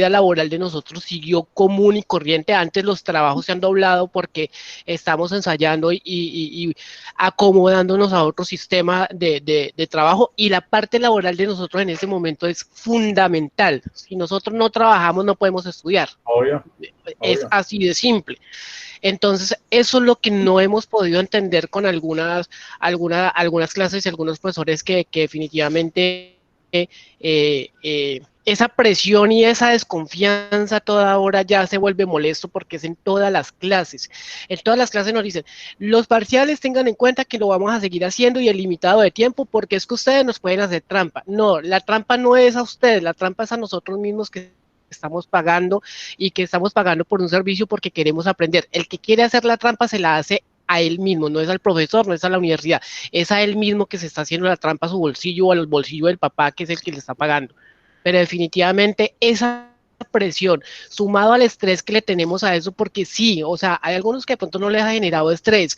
laboral de nosotros siguió común y corriente. Antes los trabajos se han doblado porque estamos ensayando y acomodándonos a otro sistema de trabajo, y la parte laboral de nosotros en este momento es fundamental. Si nosotros no trabajamos, no podemos estudiar. Obvio, Es obvio. así de simple. Entonces, eso es lo que no hemos podido entender con algunas clases y algunos profesores que definitivamente esa presión y esa desconfianza toda hora ya se vuelve molesto, porque es en todas las clases. En todas las clases nos dicen, los parciales tengan en cuenta que lo vamos a seguir haciendo y el limitado de tiempo, porque es que ustedes nos pueden hacer trampa. No, la trampa no es a ustedes, la trampa es a nosotros mismos que estamos pagando y que estamos pagando por un servicio porque queremos aprender. El que quiere hacer la trampa se la hace a él mismo, no es al profesor, no es a la universidad, es a él mismo que se está haciendo la trampa a su bolsillo o al bolsillo del papá, que es el que le está pagando. Pero definitivamente esa presión, sumado al estrés que le tenemos a eso, porque sí, o sea, hay algunos que de pronto no les ha generado estrés.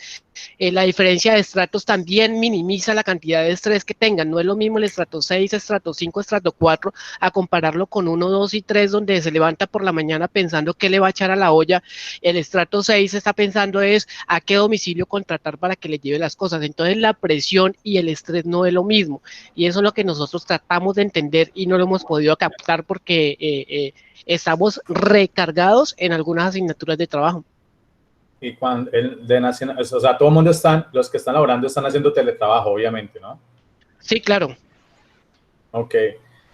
La diferencia de estratos también minimiza la cantidad de estrés que tengan. No es lo mismo el estrato 6, estrato 5, estrato 4, a compararlo con 1, 2 y 3, donde se levanta por la mañana pensando qué le va a echar a la olla. El estrato 6 está pensando es a qué domicilio contratar para que le lleve las cosas. Entonces la presión y el estrés no es lo mismo. Y eso es lo que nosotros tratamos de entender y no lo hemos podido captar porque estamos recargados en algunas asignaturas de trabajo. Y cuando el de nacional, o sea, todo el mundo están, los que están laborando están haciendo teletrabajo, obviamente, ¿no? Sí, claro. Ok.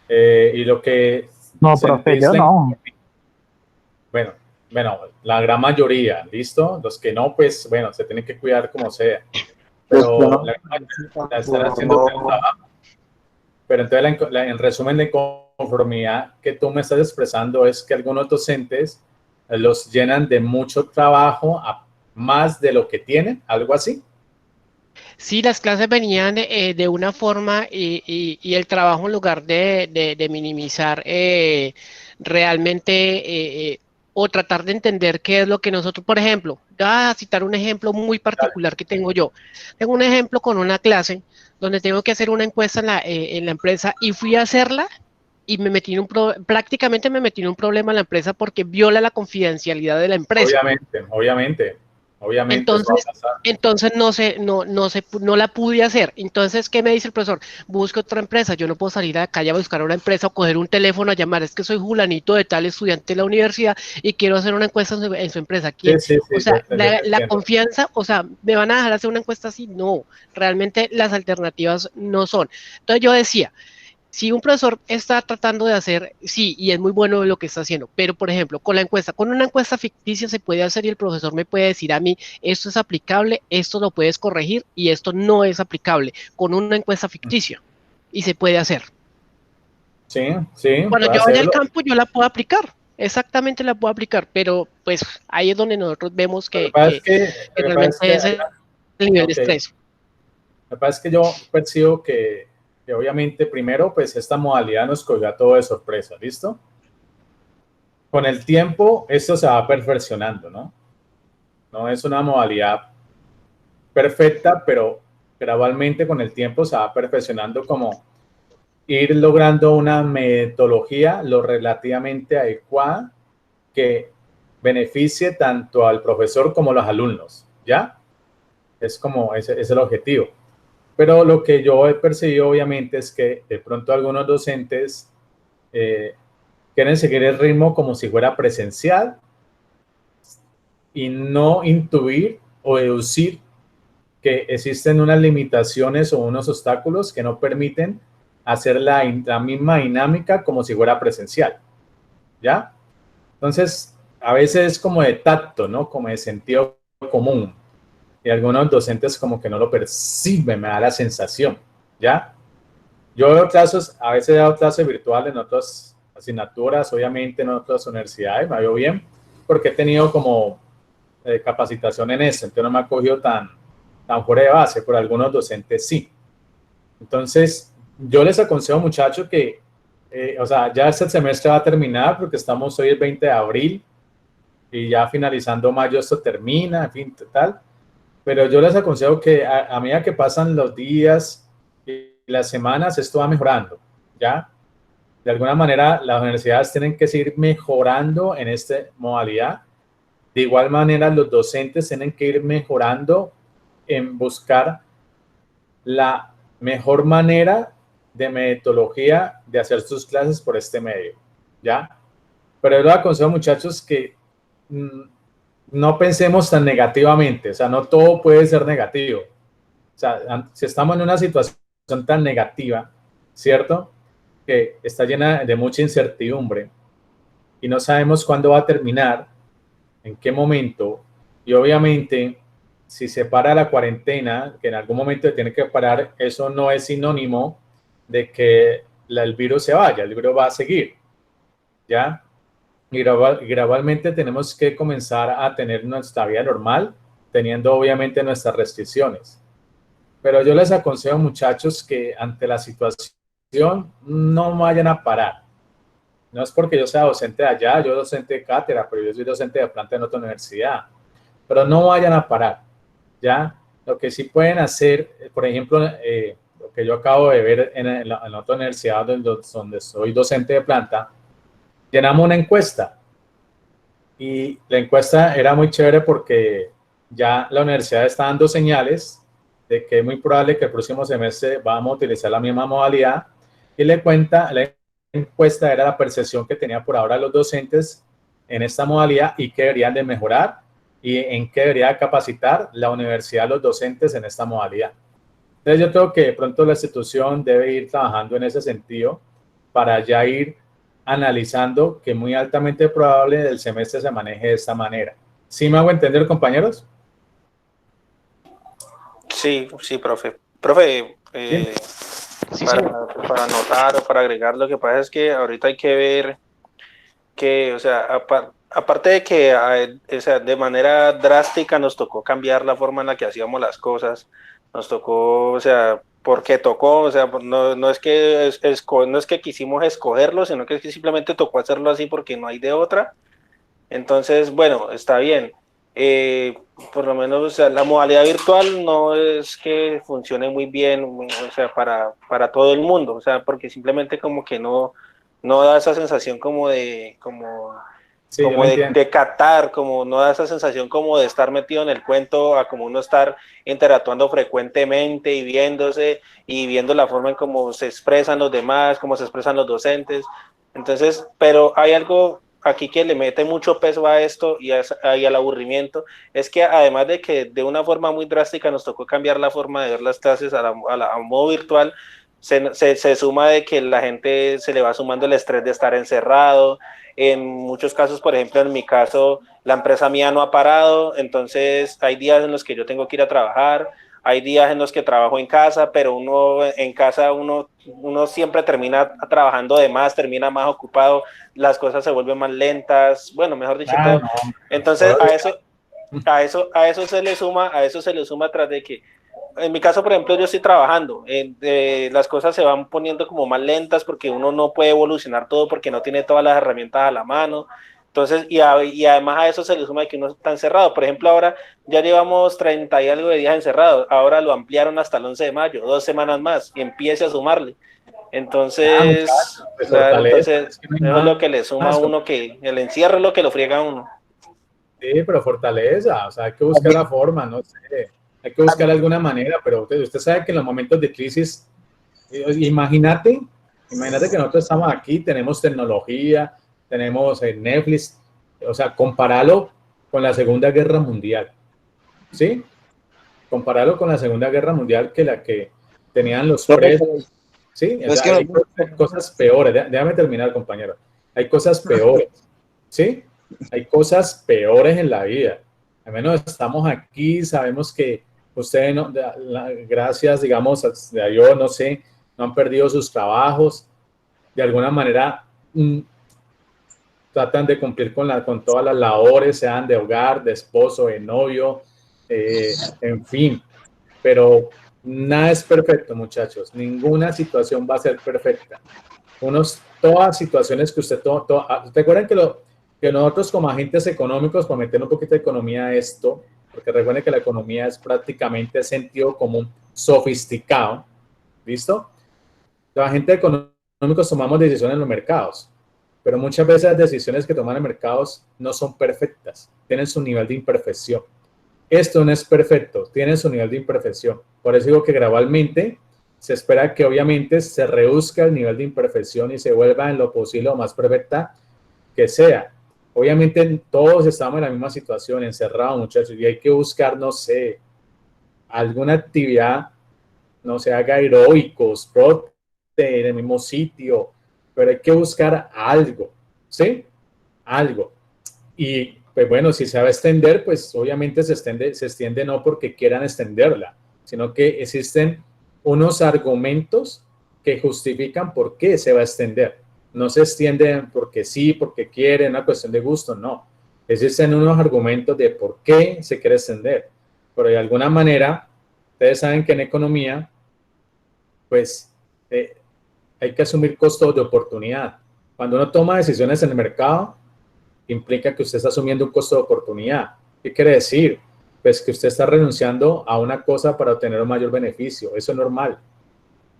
Y lo que No, profe, yo sentiste, no. bueno, bueno, la gran mayoría, ¿listo? Los que no, pues, bueno, se tienen que cuidar como sea. Pues yo Pero no. la gran mayoría están haciendo teletrabajo. Pero entonces, en resumen de conformidad que tú me estás expresando es que algunos docentes los llenan de mucho trabajo a más de lo que tienen, algo así. Sí, las clases venían de una forma y el trabajo, en lugar de minimizar realmente o tratar de entender qué es lo que nosotros, por ejemplo, voy a citar un ejemplo muy Dale. particular que tengo yo. Tengo un ejemplo con una clase donde tengo que hacer una encuesta en la empresa, y fui a hacerla y prácticamente me metí en un problema en la empresa porque viola la confidencialidad de la empresa. Obviamente, obviamente, obviamente eso va a Entonces, pasar. entonces no la pude hacer. Entonces, ¿qué me dice el profesor? Busque otra empresa. Yo no puedo salir a la calle a buscar una empresa o coger un teléfono a llamar. Es que soy Julanito de tal estudiante de la universidad y quiero hacer una encuesta en su empresa. Sí, ¿Quién? sí, O sí, sea, yo te la entiendo. confianza, o sea, ¿me van a dejar hacer una encuesta así? No, realmente las alternativas no son. Entonces yo decía, si un profesor está tratando de hacer, sí, y es muy bueno lo que está haciendo, pero por ejemplo, con una encuesta ficticia se puede hacer y el profesor me puede decir a mí, esto es aplicable, esto lo puedes corregir y esto no es aplicable, con una encuesta ficticia, y se puede hacer. Sí, sí, Cuando puedes yo vaya al hacerlo. campo, yo la puedo aplicar, exactamente la puedo aplicar, pero pues ahí es donde nosotros vemos Lo que pasa es que, que lo que pasa es realmente que es hay el nivel de ok, estrés. lo que pasa es que yo percibo que obviamente primero, pues esta modalidad nos cogió a todo de sorpresa, ¿listo? Con el tiempo esto se va perfeccionando, ¿no? No es una modalidad perfecta, pero gradualmente con el tiempo se va perfeccionando como ir logrando una metodología lo relativamente adecuada que beneficie tanto al profesor como a los alumnos, ¿ya? Es como ese es el objetivo. Pero lo que yo he percibido obviamente es que de pronto algunos docentes eh, quieren seguir el ritmo como si fuera presencial y no intuir o deducir que existen unas limitaciones o unos obstáculos que no permiten hacer la misma dinámica como si fuera presencial, ¿ya? Entonces, a veces es como de tacto, ¿no? Como de sentido común. Y algunos docentes como que no lo perciben, me da la sensación, ¿ya? Yo veo clases, a veces he dado clases virtuales en otras asignaturas, obviamente en otras universidades, me veo bien, porque he tenido como capacitación en eso, entonces no me ha cogido tan fuera de base, por algunos docentes sí. Entonces, yo les aconsejo, muchachos, que, o sea, ya este semestre va a terminar porque estamos hoy el 20 de abril y ya finalizando mayo esto termina, en fin, tal. Pero yo les aconsejo que a medida que pasan los días y las semanas, esto va mejorando, ¿ya? de alguna manera las universidades tienen que seguir mejorando en esta modalidad. De igual manera, los docentes tienen que ir mejorando en buscar la mejor manera de metodología de hacer sus clases por este medio, ¿ya? Pero yo les aconsejo, muchachos, que no pensemos tan negativamente, o sea, no todo puede ser negativo. O sea, si estamos en una situación tan negativa, ¿cierto? Que está llena de mucha incertidumbre y no sabemos cuándo va a terminar, en qué momento, y obviamente si se para la cuarentena, que en algún momento tiene que parar, eso no es sinónimo de que el virus se vaya, el virus va a seguir, ¿ya? Y gradualmente tenemos que comenzar a tener nuestra vida normal, teniendo obviamente nuestras restricciones. Pero yo les aconsejo, muchachos, que ante la situación no vayan a parar. No es porque yo sea docente de allá, yo docente de cátedra, pero yo soy docente de planta en otra universidad. Pero no vayan a parar, ¿ya? Lo que sí pueden hacer, por ejemplo, lo que yo acabo de ver en la otra universidad donde soy docente de planta, llenamos una encuesta y la encuesta era muy chévere porque ya la universidad está dando señales de que es muy probable que el próximo semestre vamos a utilizar la misma modalidad y la encuesta era la percepción que tenía por ahora los docentes en esta modalidad y qué deberían de mejorar y en qué debería capacitar la universidad a los docentes en esta modalidad. Entonces yo creo que de pronto la institución debe ir trabajando en ese sentido para ya ir analizando que muy altamente probable el semestre se maneje de esta manera. ¿Sí me hago entender, compañeros? Sí, sí, profe. Profe, Sí, para anotar o para agregar, lo que pasa es que ahorita hay que ver que, o sea, aparte de que o sea, de manera drástica nos tocó cambiar la forma en la que hacíamos las cosas, nos tocó, o sea, porque tocó, o sea, no es que no es que quisimos escogerlo, sino que es que simplemente tocó hacerlo así porque no hay de otra. Entonces, bueno, está bien. Por lo menos, o sea, la modalidad virtual no es que funcione muy bien, o sea, para todo el mundo, o sea, porque simplemente como que no da esa sensación Sí, yo lo entiendo. de captar, como no da esa sensación como de estar metido en el cuento, a como uno estar interactuando frecuentemente y viéndose y viendo la forma en cómo se expresan los demás, cómo se expresan los docentes. Entonces, pero hay algo aquí que le mete mucho peso a esto y al aburrimiento, es que además de que de una forma muy drástica nos tocó cambiar la forma de ver las clases a modo virtual, se suma de que la gente se le va sumando el estrés de estar encerrado. En muchos casos, por ejemplo, en mi caso, la empresa mía no ha parado, entonces hay días en los que yo tengo que ir a trabajar, hay días en los que trabajo en casa, pero uno en casa, uno siempre termina trabajando de más, termina más ocupado, las cosas se vuelven más lentas, bueno, mejor dicho, todo. No, Entonces, a eso se le suma tras de que, en mi caso, por ejemplo, yo estoy trabajando, las cosas se van poniendo como más lentas porque uno no puede evolucionar todo porque no tiene todas las herramientas a la mano. Entonces, y además a eso se le suma que uno está encerrado. Por ejemplo, ahora ya llevamos 30 y algo de días encerrados. Ahora lo ampliaron hasta el 11 de mayo, 2 semanas más, y empiece a sumarle. Entonces, pues claro, fortaleza, entonces es que no hay eso es lo que le suma a más. uno, que el encierro es lo que lo friega a uno. Sí, pero fortaleza, o sea, hay que buscar la forma, no sé, hay que buscar alguna manera, pero usted sabe que en los momentos de crisis, imagínate que nosotros estamos aquí, tenemos tecnología, tenemos Netflix, o sea, compáralo con la Segunda Guerra Mundial, ¿sí? Compáralo con la Segunda Guerra Mundial que la que tenían los presos, ¿sí? O sea, hay cosas peores, déjame terminar, compañero, hay cosas peores, ¿sí? Hay cosas peores en la vida. Al menos estamos aquí, sabemos que ustedes, no, gracias, digamos, a Dios, no sé, no han perdido sus trabajos. De alguna manera tratan de cumplir con todas las labores, sean de hogar, de esposo, de novio, en fin. Pero nada es perfecto, muchachos. Ninguna situación va a ser perfecta. Todas situaciones que usted... recuerden que nosotros como agentes económicos, para meter un poquito de economía a esto, porque recuerden que la economía es prácticamente sentido común sofisticado, ¿listo? Los agentes económicos económicos tomamos decisiones en los mercados, pero muchas veces las decisiones que toman en mercados no son perfectas, tienen su nivel de imperfección. Esto no es perfecto, tiene su nivel de imperfección. Por eso digo que gradualmente se espera que obviamente se reduzca el nivel de imperfección y se vuelva en lo posible lo más perfecta que sea. Obviamente todos estamos en la misma situación, encerrados, muchachos, y hay que buscar, no sé, alguna actividad, no sé, haga aeróbicos, trote en el mismo sitio, pero hay que buscar algo, ¿sí? Algo. Y pues bueno, si se va a extender, pues obviamente se extiende no porque quieran extenderla, sino que existen unos argumentos que justifican por qué se va a extender. No se extienden porque sí, porque quieren, una cuestión de gusto, no. Existen unos argumentos de por qué se quiere extender. Pero de alguna manera, ustedes saben que en economía, pues hay que asumir costos de oportunidad. Cuando uno toma decisiones en el mercado, implica que usted está asumiendo un costo de oportunidad. ¿Qué quiere decir? Pues que usted está renunciando a una cosa para obtener un mayor beneficio. Eso es normal,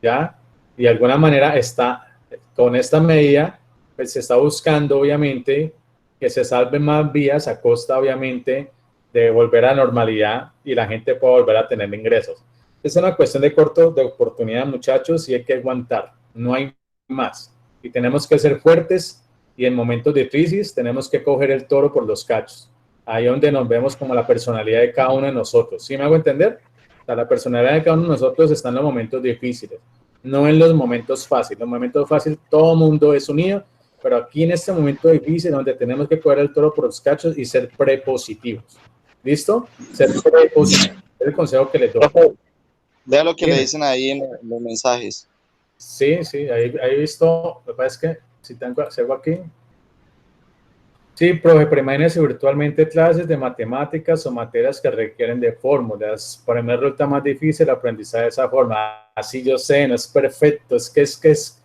¿ya? Y de alguna manera está, con esta medida, pues se está buscando, obviamente, que se salven más vías a costa, obviamente, de volver a la normalidad y la gente pueda volver a tener ingresos. Es una cuestión de corto de oportunidad, muchachos, y hay que aguantar. No hay más. Y tenemos que ser fuertes y en momentos de crisis tenemos que coger el toro por los cachos. Ahí es donde nos vemos como la personalidad de cada uno de nosotros. ¿Sí me hago entender? O sea, la personalidad de cada uno de nosotros está en los momentos difíciles, no en los momentos fáciles. Los momentos fáciles todo el mundo es unido, pero aquí en este momento difícil donde tenemos que coger el toro por los cachos y ser prepositivos. ¿Listo? Ser prepositivos. Es el consejo que les doy. Vea lo que Bien. le dicen ahí en los mensajes. Sí, sí, ahí he visto, lo que pasa es que si tengo aquí. Sí, profe, pero imagínese virtualmente clases de matemáticas o materias que requieren de fórmulas. Para mí resulta más difícil el aprendizaje de esa forma. Así yo sé, no es perfecto, es que es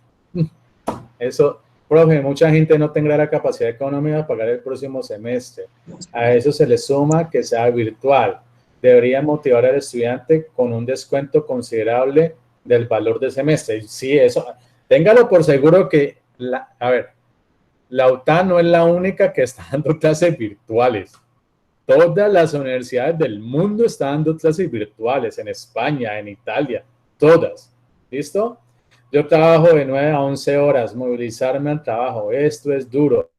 eso, profe, mucha gente no tendrá la capacidad económica de pagar el próximo semestre. A eso se le suma que sea virtual. Debería motivar al estudiante con un descuento considerable del valor del semestre. Sí, eso, téngalo por seguro que, a ver, la UTAN no es la única que está dando clases virtuales. Todas las universidades del mundo están dando clases virtuales, en España, en Italia, todas. ¿Listo? Yo trabajo de 9 a 11 horas, movilizarme al trabajo. Esto es duro,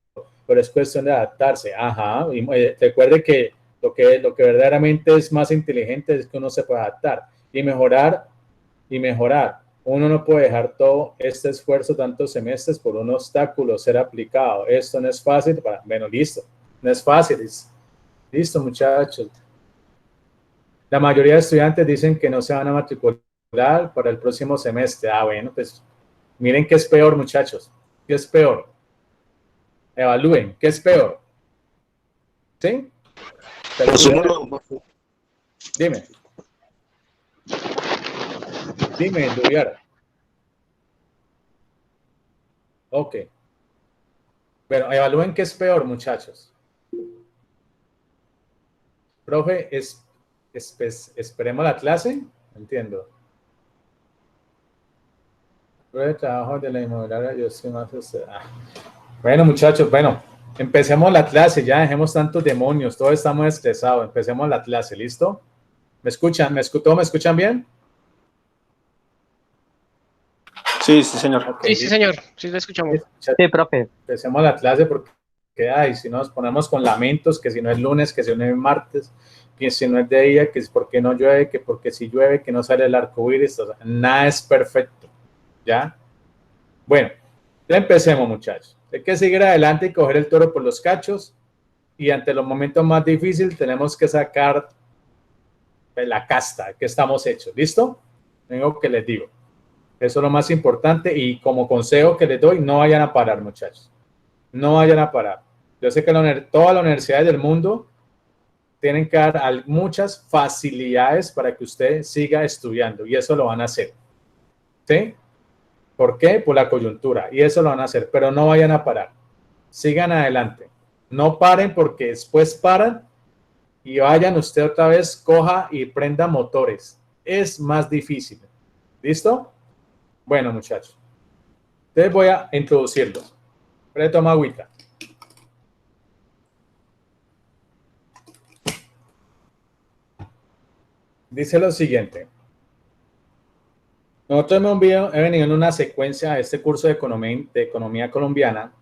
pero es cuestión de adaptarse. Ajá, y recuerde que lo que verdaderamente es más inteligente es que uno se puede adaptar y mejorar y mejorar. Uno no puede dejar todo este esfuerzo, tantos semestres, por un obstáculo ser aplicado. Esto no es fácil. Bueno, listo. No es fácil. Listo, muchachos. La mayoría de estudiantes dicen que no se van a matricular para el próximo semestre. Ah, bueno, pues miren qué es peor, muchachos. ¿Qué es peor? Evalúen. ¿Qué es peor? ¿Sí? Dime. Dime, Duyara. Ok. Bueno, evalúen qué es peor, muchachos. Profe, esperemos la clase. Entiendo. Prueba de trabajo de la inmobiliaria, yo soy más... Bueno, muchachos, bueno, empecemos la clase, ya dejemos tantos demonios, todos estamos estresados, empecemos la clase, ¿listo? ¿Me escuchan? ¿Me escuchan bien? Sí, sí, señor. Okay, sí, señor, sí lo escuchamos. Sí, profe. Empecemos la clase porque si no nos ponemos con lamentos, que si no es lunes, que si no es martes, que si no es de día, que es porque no llueve, que porque si llueve, que no sale el arco iris, o sea, nada es perfecto, ¿ya? Bueno, ya empecemos, muchachos. Hay que seguir adelante y coger el toro por los cachos y ante los momentos más difíciles tenemos que sacar la casta, que estamos hechos, ¿listo? Tengo que les digo. Eso es lo más importante y como consejo que les doy, no vayan a parar, muchachos. No vayan a parar. Yo sé que todas las universidades del mundo tienen que dar muchas facilidades para que usted siga estudiando y eso lo van a hacer. ¿Sí? ¿Por qué? Por la coyuntura y eso lo van a hacer, pero no vayan a parar. Sigan adelante. No paren porque después paran y vayan usted otra vez, coja y prenda motores. Es más difícil. ¿Listo? Bueno, muchachos. Entonces voy a introducirlos. Pero toma agüita. Dice lo siguiente. Nosotros he venido en una secuencia de este curso de economía colombiana,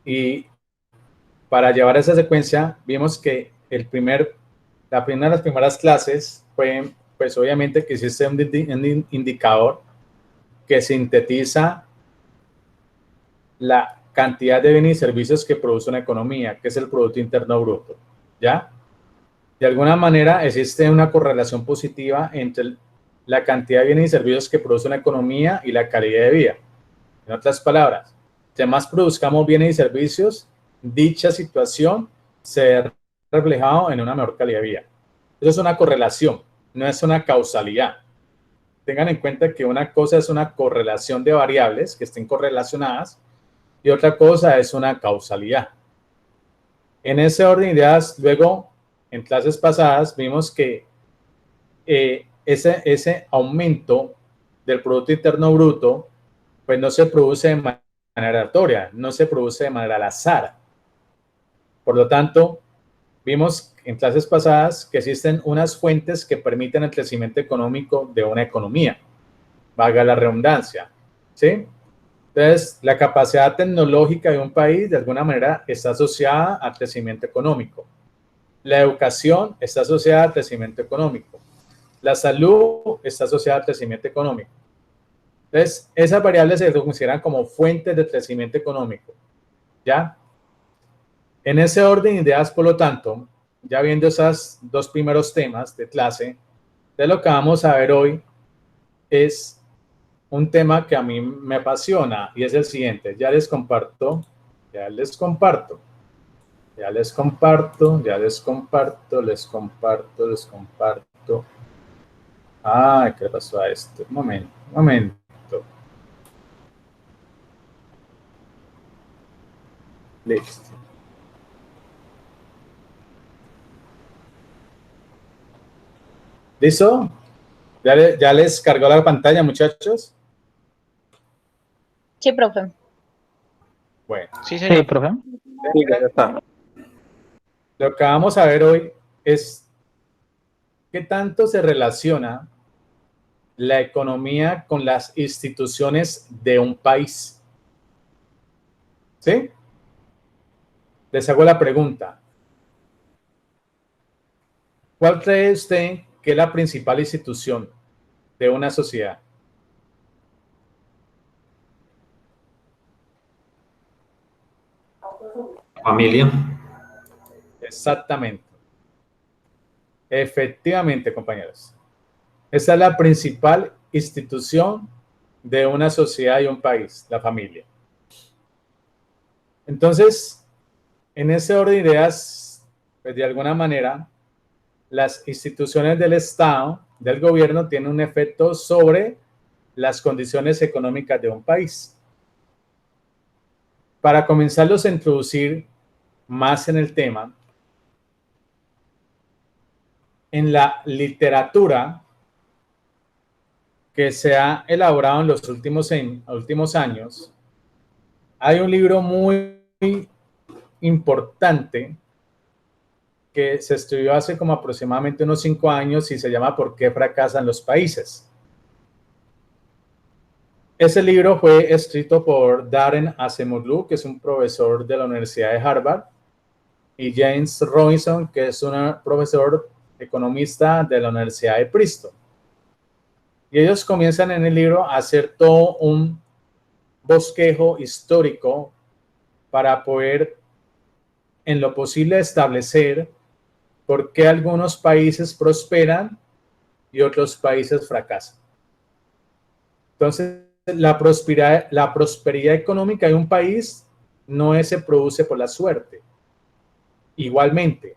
y para llevar esa secuencia vimos que una de las primeras clases fue, pues obviamente, que existe un indicador que sintetiza la cantidad de bienes y servicios que produce una economía, que es el Producto Interno Bruto, ¿ya? De alguna manera existe una correlación positiva entre la cantidad de bienes y servicios que produce una economía y la calidad de vida. En otras palabras, si más produzcamos bienes y servicios, dicha situación se ve reflejado en una mejor calidad de vida. Eso es una correlación, no es una causalidad. Tengan en cuenta que una cosa es una correlación de variables que estén correlacionadas y otra cosa es una causalidad. En ese orden de ideas, luego, en clases pasadas, vimos que ese aumento del Producto Interno Bruto, pues no se produce de manera aleatoria, no se produce de manera al azar. Por lo tanto, vimos en clases pasadas que existen unas fuentes que permiten el crecimiento económico de una economía, valga la redundancia, ¿sí? Entonces, la capacidad tecnológica de un país de alguna manera está asociada al crecimiento económico. La educación está asociada al crecimiento económico. La salud está asociada al crecimiento económico. Entonces, esas variables se consideran como fuentes de crecimiento económico, ¿ya? En ese orden de ideas, por lo tanto, ya viendo esos dos primeros temas de clase, de lo que vamos a ver hoy es un tema que a mí me apasiona y es el siguiente. Ya les comparto. Ay, ¿qué pasó a esto? Un momento. Listo. ¿Listo? ¿Ya les cargó la pantalla, muchachos? Sí, profe. Bueno. Sí, señor. Sí, profe. Sí, ya está. Lo que vamos a ver hoy es qué tanto se relaciona la economía con las instituciones de un país. ¿Sí? Les hago la pregunta. ¿Cuál cree usted que es la principal institución de una sociedad? Familia. Exactamente. Efectivamente, compañeros. Esa es la principal institución de una sociedad y un país, la familia. Entonces, en ese orden de ideas, pues de alguna manera, las instituciones del Estado, del gobierno, tienen un efecto sobre las condiciones económicas de un país. Para comenzarlos a introducir más en el tema, en la literatura que se ha elaborado en los últimos años, hay un libro muy importante que se estudió hace como aproximadamente unos 5 años y se llama ¿Por qué fracasan los países? Ese libro fue escrito por Darren Acemoglu, que es un profesor de la Universidad de Harvard, y James Robinson, que es un profesor economista de la Universidad de Princeton. Y ellos comienzan en el libro a hacer todo un bosquejo histórico para poder, en lo posible, establecer por qué algunos países prosperan y otros países fracasan. Entonces, la prosperidad económica de un país no se produce por la suerte. Igualmente,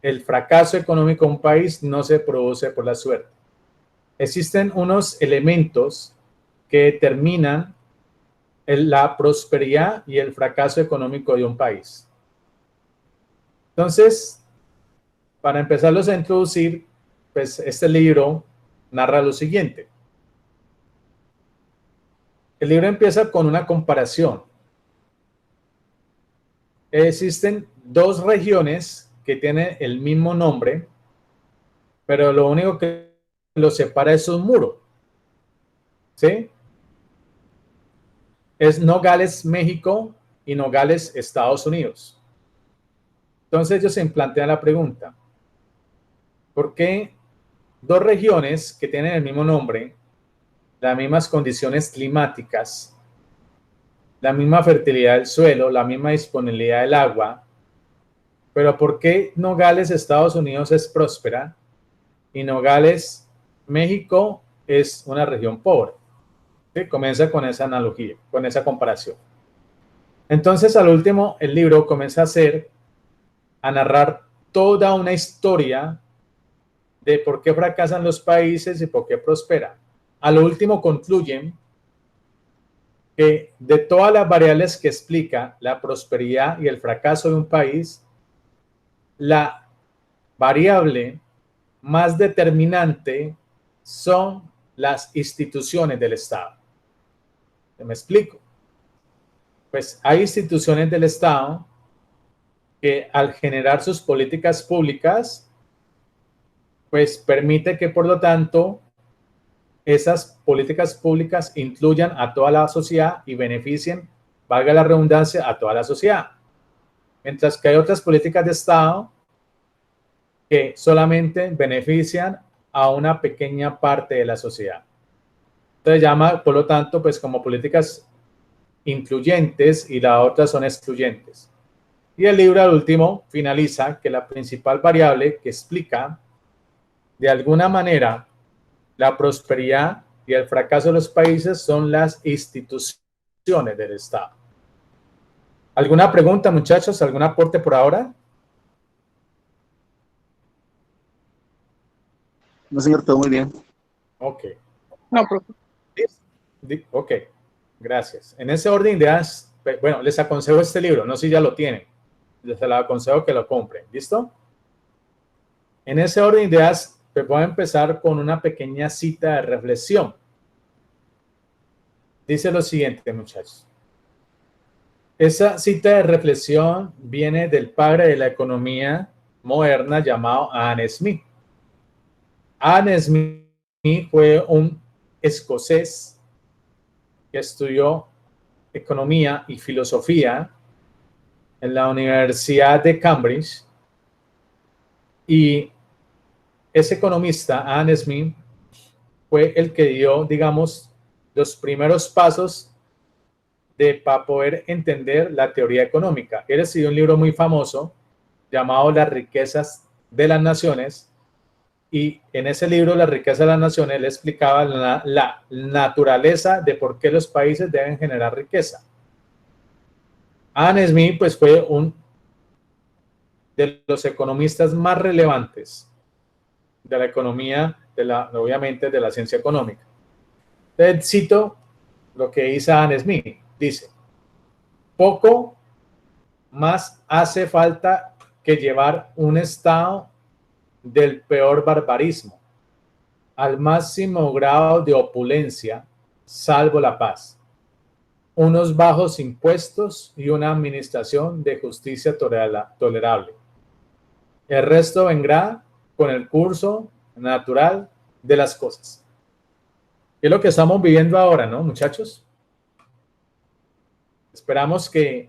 el fracaso económico de un país no se produce por la suerte. Existen unos elementos que determinan la prosperidad y el fracaso económico de un país. Entonces, para empezarlos a introducir, pues este libro narra lo siguiente. El libro empieza con una comparación. Existen dos regiones que tienen el mismo nombre, pero lo único que los separa es un muro. ¿Sí? Es Nogales, México y Nogales, Estados Unidos. Entonces ellos se plantean la pregunta, ¿por qué dos regiones que tienen el mismo nombre, las mismas condiciones climáticas, la misma fertilidad del suelo, la misma disponibilidad del agua, pero por qué Nogales, Estados Unidos es próspera y Nogales, México es una región pobre? ¿Sí? Comienza con esa analogía, con esa comparación. Entonces, al último, el libro comienza a narrar toda una historia de por qué fracasan los países y por qué prosperan. A lo último concluyen que de todas las variables que explica la prosperidad y el fracaso de un país, la variable más determinante son las instituciones del Estado. ¿Me explico? Pues hay instituciones del Estado que al generar sus políticas públicas, pues permite que por lo tanto esas políticas públicas incluyan a toda la sociedad y beneficien, valga la redundancia, a toda la sociedad. Mientras que hay otras políticas de Estado que solamente benefician a una pequeña parte de la sociedad. Entonces llama, por lo tanto, pues como políticas incluyentes y las otras son excluyentes. Y el libro al último finaliza que la principal variable que explica de alguna manera la prosperidad y el fracaso de los países son las instituciones del Estado. ¿Alguna pregunta, muchachos? ¿Algún aporte por ahora? No, señor, todo muy bien. Ok. No, profe. Ok, gracias. En ese orden de ideas, bueno, les aconsejo este libro, no sé si ya lo tienen. Les aconsejo que lo compren. ¿Listo? En ese orden de ideas, pues voy a empezar con una pequeña cita de reflexión. Dice lo siguiente, muchachos. Esa cita de reflexión viene del padre de la economía moderna llamado Adam Smith. Adam Smith fue un escocés que estudió economía y filosofía en la Universidad de Cambridge, y ese economista, Adam Smith, fue el que dio, digamos, los primeros pasos para poder entender la teoría económica. Él escribió un libro muy famoso llamado Las riquezas de las naciones, y en ese libro, La riqueza de las naciones, le explicaba la naturaleza de por qué los países deben generar riqueza. Adam Smith, pues, fue un de los economistas más relevantes de la economía, obviamente de la ciencia económica. Entonces, cito lo que dice Adam Smith. Dice, poco más hace falta que llevar un estado del peor barbarismo al máximo grado de opulencia, salvo la paz, unos bajos impuestos y una administración de justicia tolerable. El resto vendrá con el curso natural de las cosas. Es lo que estamos viviendo ahora, ¿no, muchachos? Esperamos que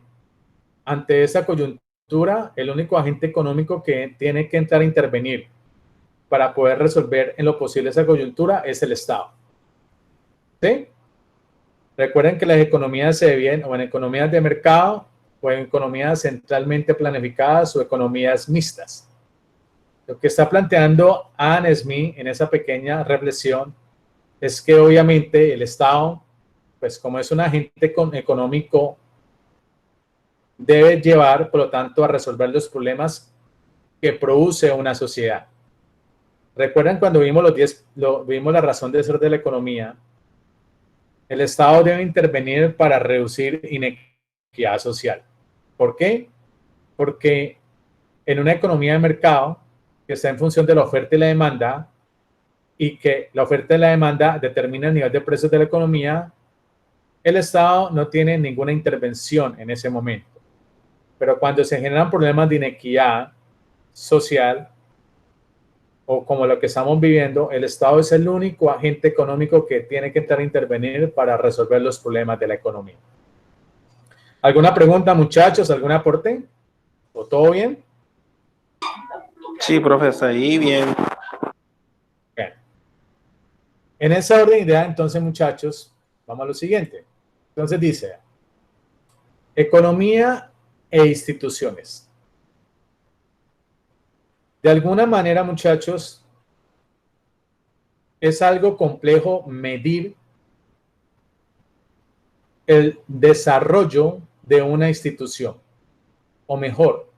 ante esta coyuntura, el único agente económico que tiene que entrar a intervenir para poder resolver en lo posible esa coyuntura es el Estado. ¿Sí? Recuerden que las economías se dividen o en economías de mercado o en economías centralmente planificadas o economías mixtas. Lo que está planteando Adam Smith en esa pequeña reflexión es que obviamente el Estado, pues como es un agente económico, debe llevar, por lo tanto, a resolver los problemas que produce una sociedad. Recuerden cuando vimos la razón de ser de la economía, el Estado debe intervenir para reducir inequidad social. ¿Por qué? Porque en una economía de mercado que está en función de la oferta y la demanda, y que la oferta y la demanda determina el nivel de precios de la economía, el Estado no tiene ninguna intervención en ese momento. Pero cuando se generan problemas de inequidad social, o como lo que estamos viviendo, el Estado es el único agente económico que tiene que entrar a intervenir para resolver los problemas de la economía. ¿Alguna pregunta, muchachos? ¿Algún aporte? ¿O todo bien? Sí, profesor, ahí bien. Bien. En esa orden de idea, entonces, muchachos, vamos a lo siguiente. Entonces dice, economía e instituciones. De alguna manera, muchachos, es algo complejo medir el desarrollo de una institución. O mejor,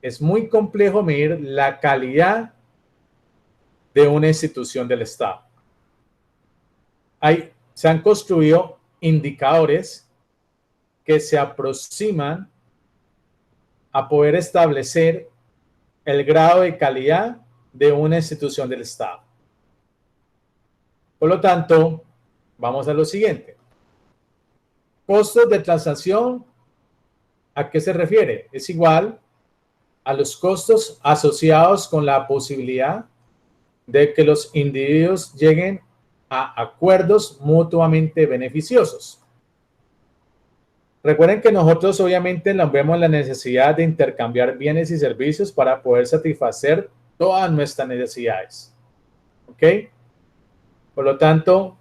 es muy complejo medir la calidad de una institución del Estado. Se han construido indicadores que se aproximan a poder establecer el grado de calidad de una institución del Estado. Por lo tanto, vamos a lo siguiente. Costos de transacción, ¿a qué se refiere? Es igual a los costos asociados con la posibilidad de que los individuos lleguen a acuerdos mutuamente beneficiosos. Recuerden que nosotros obviamente vemos la necesidad de intercambiar bienes y servicios para poder satisfacer todas nuestras necesidades. ¿Ok? Por lo tanto,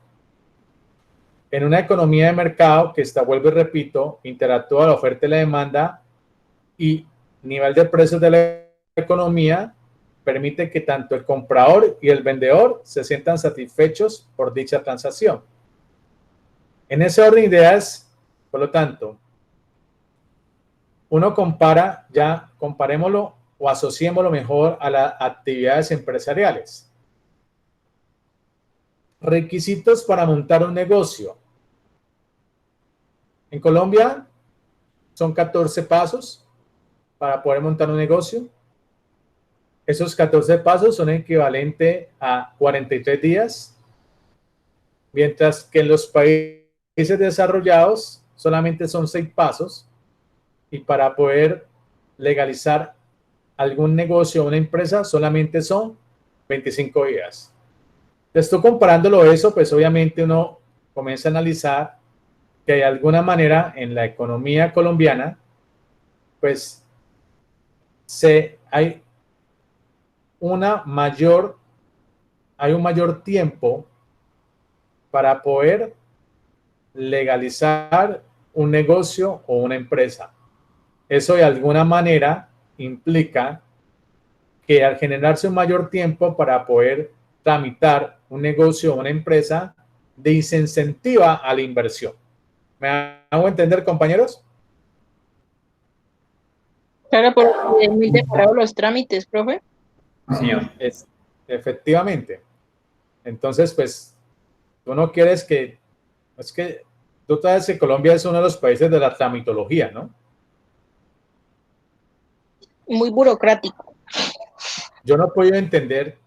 en una economía de mercado que está, vuelvo y repito, interactúa la oferta y la demanda y nivel de precios de la economía, permite que tanto el comprador y el vendedor se sientan satisfechos por dicha transacción. En ese orden de ideas, por lo tanto, uno comparémoslo o asociémoslo mejor a las actividades empresariales. Requisitos para montar un negocio. En Colombia son 14 pasos para poder montar un negocio. Esos 14 pasos son equivalentes a 43 días, mientras que en los países desarrollados solamente son 6 pasos, y para poder legalizar algún negocio o una empresa solamente son 25 días. Estoy comparándolo eso, pues obviamente uno comienza a analizar que de alguna manera en la economía colombiana, pues hay un mayor tiempo para poder legalizar un negocio o una empresa. Eso de alguna manera implica que al generarse un mayor tiempo para poder tramitar un negocio o una empresa, desincentiva a la inversión. ¿Me hago entender, compañeros? Claro, porque es muy demorado los trámites, profe. Señor, efectivamente. Entonces, pues, tú no quieres que... Es que tú sabes que Colombia es uno de los países de la tramitología, ¿no? Muy burocrático. Yo no he podido entender,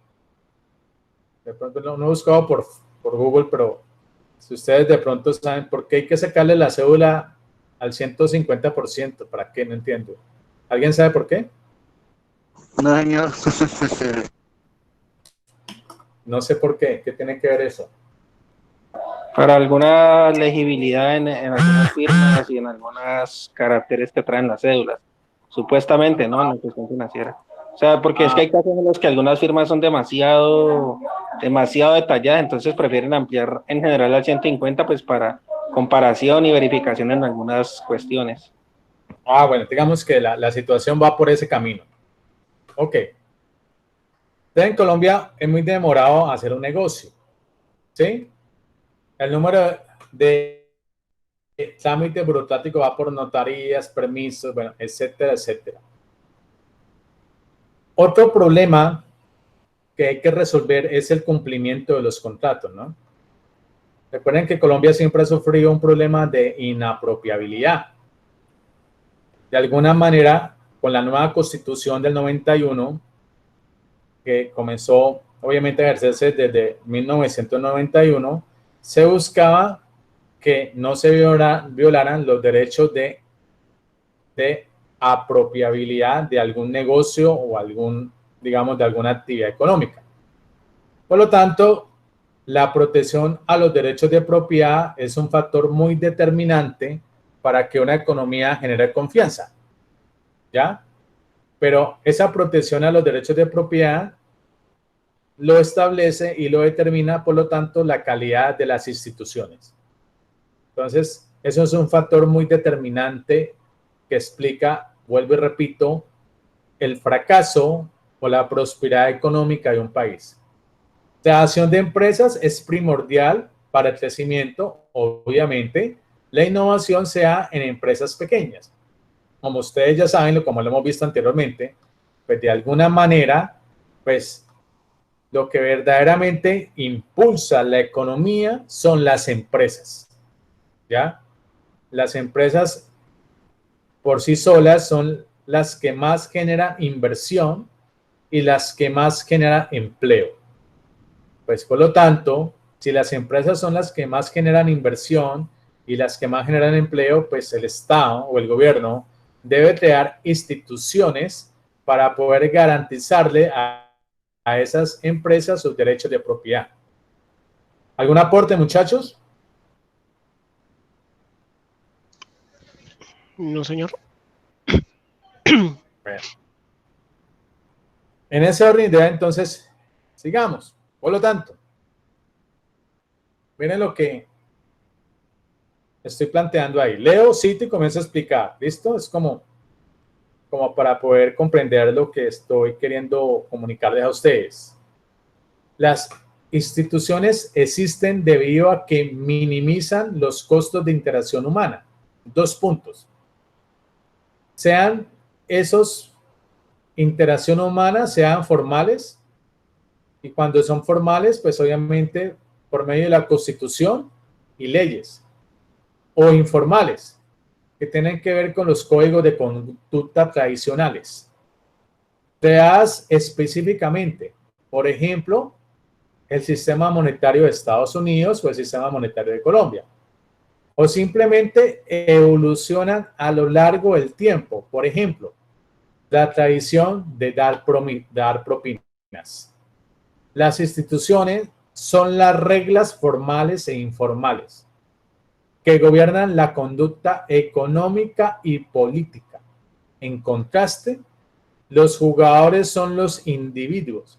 de pronto no he buscado por Google, pero si ustedes de pronto saben por qué hay que sacarle la cédula al 150%, ¿para qué? No entiendo. ¿Alguien sabe por qué? No, señor. No sé por qué. ¿Qué tiene que ver eso? Para alguna legibilidad en algunas firmas y en algunos caracteres que traen las cédulas, supuestamente, ¿no? En la cuestión financiera. O sea, porque es que hay casos en los que algunas firmas son demasiado detalladas, entonces prefieren ampliar en general al 150, pues para comparación y verificación en algunas cuestiones. Bueno, digamos que la situación va por ese camino. Ok. Entonces, en Colombia es muy demorado hacer un negocio, ¿sí? El número de trámites burocráticos va por notarías, permisos, bueno, etcétera, etcétera. Otro problema que hay que resolver es el cumplimiento de los contratos, ¿no? Recuerden que Colombia siempre ha sufrido un problema de inapropiabilidad. De alguna manera, con la nueva Constitución del 91, que comenzó obviamente a ejercerse desde 1991, se buscaba que no se violaran los derechos de apropiabilidad de algún negocio o algún, digamos, de alguna actividad económica. Por lo tanto, la protección a los derechos de propiedad es un factor muy determinante para que una economía genere confianza, ¿ya? Pero esa protección a los derechos de propiedad lo establece y lo determina, por lo tanto, la calidad de las instituciones. Entonces, eso es un factor muy determinante que explica, vuelvo y repito, el fracaso o la prosperidad económica de un país. La creación de empresas es primordial para el crecimiento. Obviamente, la innovación se da en empresas pequeñas. Como ustedes ya saben, como lo hemos visto anteriormente, pues de alguna manera, pues lo que verdaderamente impulsa la economía son las empresas, ¿ya? Las empresas por sí solas son las que más generan inversión y las que más generan empleo. Pues por lo tanto, si las empresas son las que más generan inversión y las que más generan empleo, pues el Estado o el gobierno debe crear instituciones para poder garantizarle a esas empresas sus derechos de propiedad. ¿Algún aporte, muchachos? No, señor. Bueno. En ese orden de idea, entonces, sigamos. Por lo tanto, miren lo que estoy planteando ahí. Leo, cito y comienzo a explicar. ¿Listo? Es como para poder comprender lo que estoy queriendo comunicarles a ustedes. Las instituciones existen debido a que minimizan los costos de interacción humana. 2 puntos. Sean esos interacción humana, sean formales, y cuando son formales, pues obviamente por medio de la Constitución y leyes, o informales, que tienen que ver con los códigos de conducta tradicionales, creadas específicamente, por ejemplo, el sistema monetario de Estados Unidos o el sistema monetario de Colombia, o simplemente evolucionan a lo largo del tiempo. Por ejemplo, la tradición de dar propinas. Las instituciones son las reglas formales e informales que gobiernan la conducta económica y política. En contraste, los jugadores son los individuos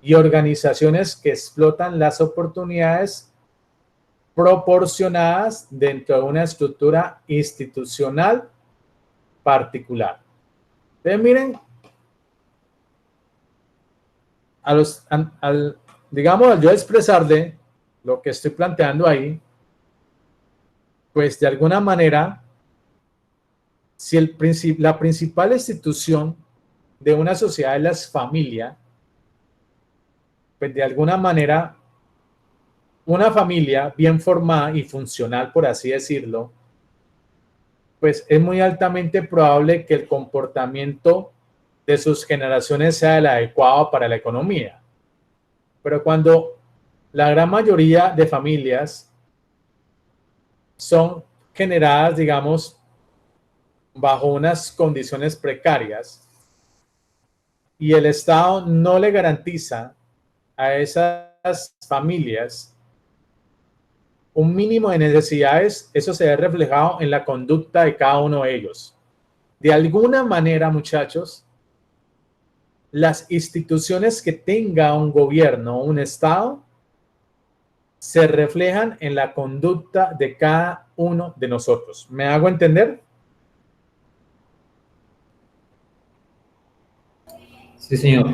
y organizaciones que explotan las oportunidades proporcionadas dentro de una estructura institucional particular. Entonces, miren, digamos, al yo expresarle lo que estoy planteando ahí, pues de alguna manera, si la principal institución de una sociedad es la familia, pues de alguna manera, una familia bien formada y funcional, por así decirlo, pues es muy altamente probable que el comportamiento de sus generaciones sea el adecuado para la economía. Pero cuando la gran mayoría de familias son generadas, digamos, bajo unas condiciones precarias y el Estado no le garantiza a esas familias un mínimo de necesidades, eso se ve reflejado en la conducta de cada uno de ellos. De alguna manera, muchachos, las instituciones que tenga un gobierno o un Estado se reflejan en la conducta de cada uno de nosotros. ¿Me hago entender? Sí, señor.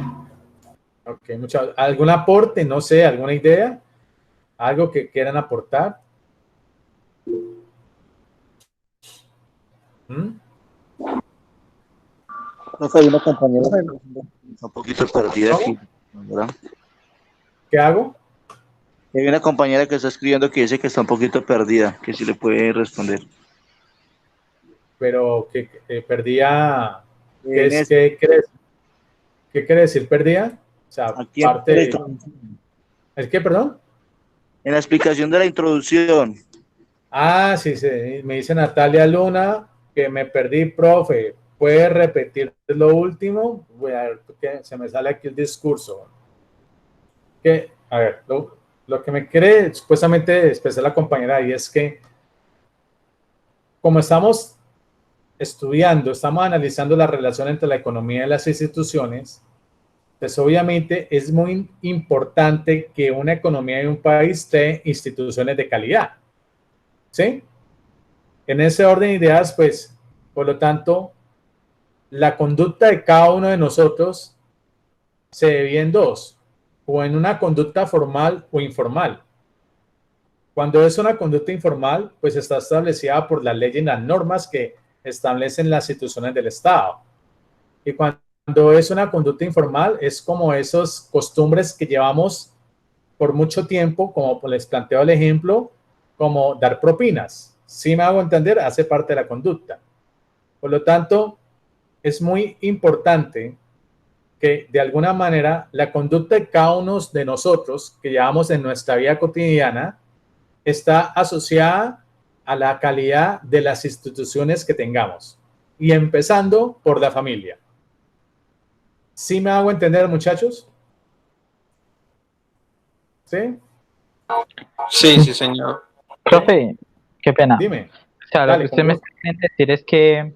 Ok, ¿algún aporte? No sé, ¿alguna idea? ¿Algo que quieran aportar? No fue una compañera un poquito perdida aquí, ¿verdad? ¿Qué hago? Hay una compañera que está escribiendo que dice que está un poquito perdida, que si le puede responder. Pero que perdía, ¿qué quiere decir perdía? O sea, Aquí parte... ¿El qué, perdón? En la explicación de la introducción. Ah, sí, sí, me dice Natalia Luna que me perdí, profe. ¿Puede repetir lo último? Voy a ver, porque se me sale aquí el discurso. Que, a ver, lo que me quiere supuestamente expresar la compañera ahí es que como estamos estudiando, estamos analizando la relación entre la economía y las instituciones, pues obviamente es muy importante que una economía y un país tenga instituciones de calidad, ¿sí? En ese orden de ideas, pues, por lo tanto, la conducta de cada uno de nosotros se divide en dos, o en una conducta formal o informal. Cuando es una conducta informal, pues está establecida por la ley y las normas que establecen las instituciones del Estado. Y cuando es una conducta informal, es como esos costumbres que llevamos por mucho tiempo, como les planteo el ejemplo, como dar propinas. Si me hago entender, hace parte de la conducta. Por lo tanto, es muy importante que de alguna manera la conducta de cada uno de nosotros que llevamos en nuestra vida cotidiana está asociada a la calidad de las instituciones que tengamos. Y empezando por la familia. ¿Sí me hago entender, muchachos? ¿Sí? Sí, sí, señor. Profe, qué pena. Dime. O sea, lo Dale, que usted me está queriendo decir es que,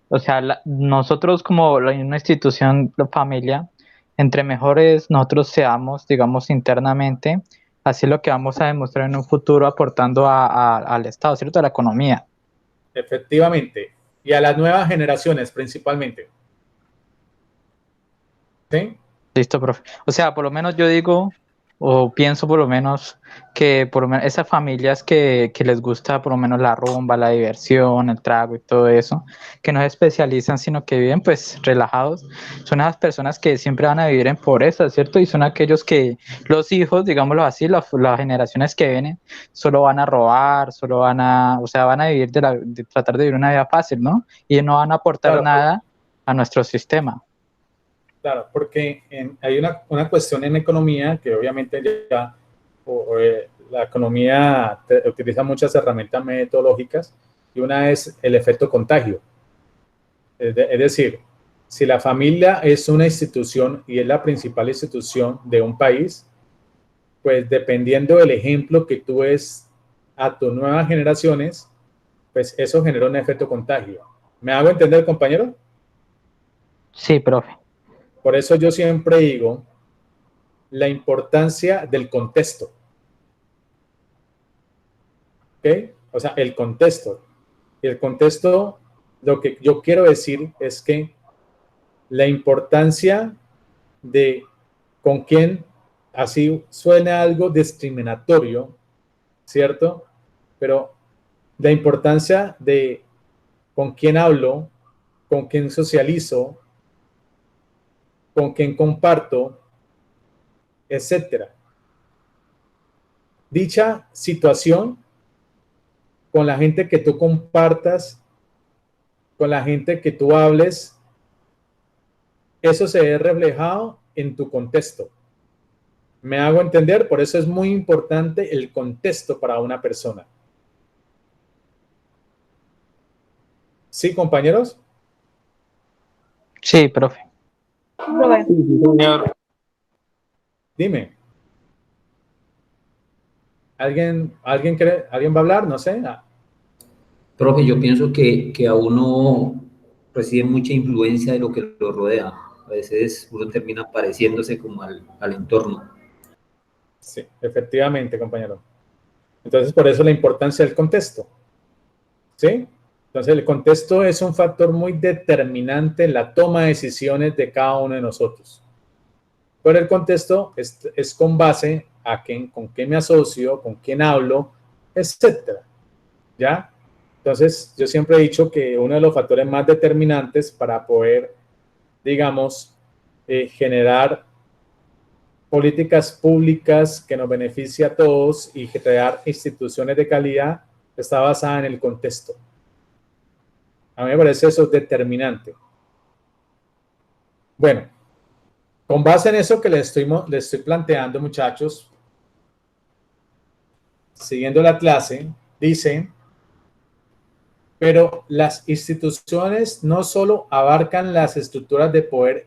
o sea, nosotros como una institución, la familia, entre mejores nosotros seamos, digamos, internamente, así es lo que vamos a demostrar en un futuro aportando al Estado, ¿cierto? A la economía. Efectivamente. Y a las nuevas generaciones principalmente. ¿Sí? Listo, profe. O sea, por lo menos yo digo, o pienso por lo menos, que por lo menos esas familias que les gusta por lo menos la rumba, la diversión, el trago y todo eso, que no se especializan, sino que viven pues relajados, son esas personas que siempre van a vivir en pobreza, ¿cierto? Y son aquellos que los hijos, digámoslo así, las generaciones que vienen, solo van a robar, solo van a, o sea, van a vivir de tratar de vivir una vida fácil, ¿no? Y no van a aportar Claro, nada a nuestro sistema. claro, porque hay una cuestión en economía que obviamente ya la economía utiliza muchas herramientas metodológicas y una es el efecto contagio. Es decir, si la familia es una institución y es la principal institución de un país, pues dependiendo del ejemplo que tú ves a tus nuevas generaciones, pues eso genera un efecto contagio. ¿Me hago entender, compañero? Sí, profe. Por eso yo siempre digo la importancia del contexto. ¿Ok? O sea, el contexto. Y el contexto, lo que yo quiero decir es que la importancia de con quién, así suena algo discriminatorio, ¿cierto? Pero la importancia de con quién hablo, con quién socializo, con quién comparto, etcétera. Dicha situación con la gente que tú compartas, con la gente que tú hables, eso se ve reflejado en tu contexto. ¿Me hago entender? Por eso es muy importante el contexto para una persona. ¿Sí, compañeros? Sí, profe. Profe, Señor. Dime. ¿Alguien va a hablar? No sé. Profe, yo pienso que a uno recibe mucha influencia de lo que lo rodea. A veces uno termina pareciéndose como al entorno. Sí, efectivamente, compañero. Entonces, por eso la importancia del contexto. ¿Sí? Entonces, el contexto es un factor muy determinante en la toma de decisiones de cada uno de nosotros. Pero el contexto es con base a con quién me asocio, con quién hablo, etcétera. ¿Ya? Entonces, yo siempre he dicho que uno de los factores más determinantes para poder, digamos, generar políticas públicas que nos beneficien a todos y crear instituciones de calidad está basada en el contexto. A mí me parece eso determinante. Bueno, con base en eso que les estoy planteando, muchachos, siguiendo la clase, dice, pero las instituciones no solo abarcan las estructuras de poder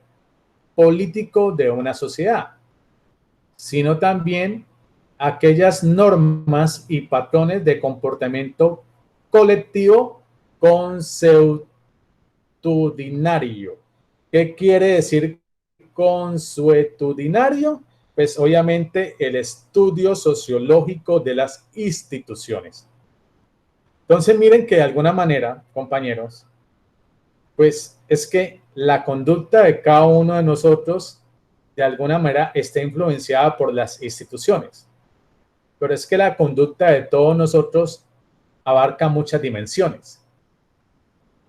político de una sociedad, sino también aquellas normas y patrones de comportamiento colectivo consuetudinario. ¿Qué quiere decir consuetudinario? Pues obviamente el estudio sociológico de las instituciones. Entonces miren que de alguna manera, compañeros, pues es que la conducta de cada uno de nosotros de alguna manera está influenciada por las instituciones. Pero es que la conducta de todos nosotros abarca muchas dimensiones,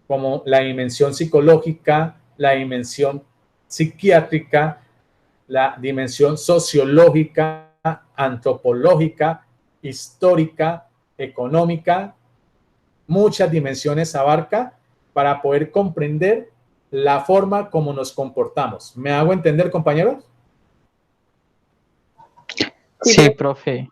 como la dimensión psicológica, la dimensión psiquiátrica, la dimensión sociológica, antropológica, histórica, económica. Muchas dimensiones abarca para poder comprender la forma como nos comportamos. ¿Me hago entender, compañeros? Sí, profe.